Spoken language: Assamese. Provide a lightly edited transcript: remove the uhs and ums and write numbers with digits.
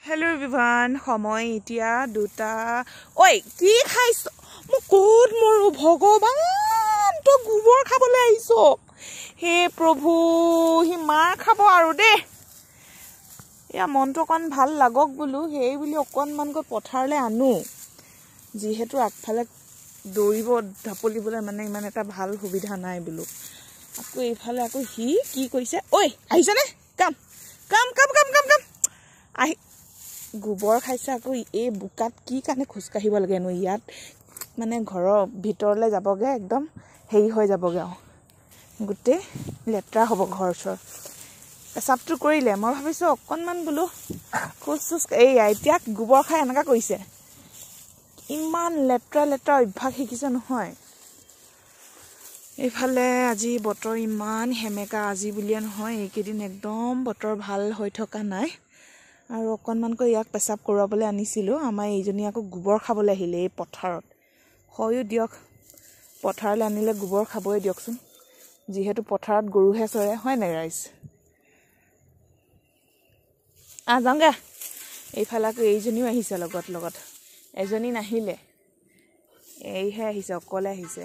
Hello everyone, সময় এতিয়া দুটা ওই কি খাইছ মই কোত মৰু ভগৱান তো গোবৰ খাবলৈ আইছো হে প্ৰভু হি মাৰ খাব আৰু দে ইয়া মনটো কোন ভাল লাগক বুলু হেই বুলি অকনমান গৈ পথাৰলে আনো যিহেতু আগফালে দৌৰিব ধাপলিবলৈ মানে ইমান এটা ভাল সুবিধা নাই বুলু আকৌ এইফালে আকৌ হি কি কৰিছে ওই আহিছে নে কাম কাম কাম কাম কাম কাম আহি গোবৰ খাইছে আকৌ এই বুকাত কি কানে খুস কাহিব লাগে ন ইয়াত মানে ঘৰৰ ভিতৰলে যাবগে একদম হেই হৈ যাবগে গুটে লেটৰা হ'ব ঘৰছৰ পেছাবটো কৰিলে মই ভাবিছো অকনমান বুলু খুস এই এতিয়া গোবৰ খাই এনেকা কৰিছে ইমান লেটৰা লেটৰা অভ্যাস শিকিছে নহয় এইফালে আজি বতৰ ইমান হেমেকা আজি বুলিয়া নহয় এইকেদিন একদম বতৰ ভাল হৈ থকা নাই আৰু অকনমান কৈ ইয়াক পেছাব কৰাবলৈ আনিছিলো আমাৰ এইজনী আকৌ গোবৰ খাবলৈ আহিলে এই পথাৰত হয়ও দিয়ক পথাৰলৈ আনিলে গোবৰ খাবই দিয়কচোন যিহেতু পথাৰত গৰুহে চৰে হয় না ৰাইজ যাওঁগে এইফালে আকৌ এইজনীও আহিছে লগত এজনী নাহিলে এইহে আহিছে অকলে আহিছে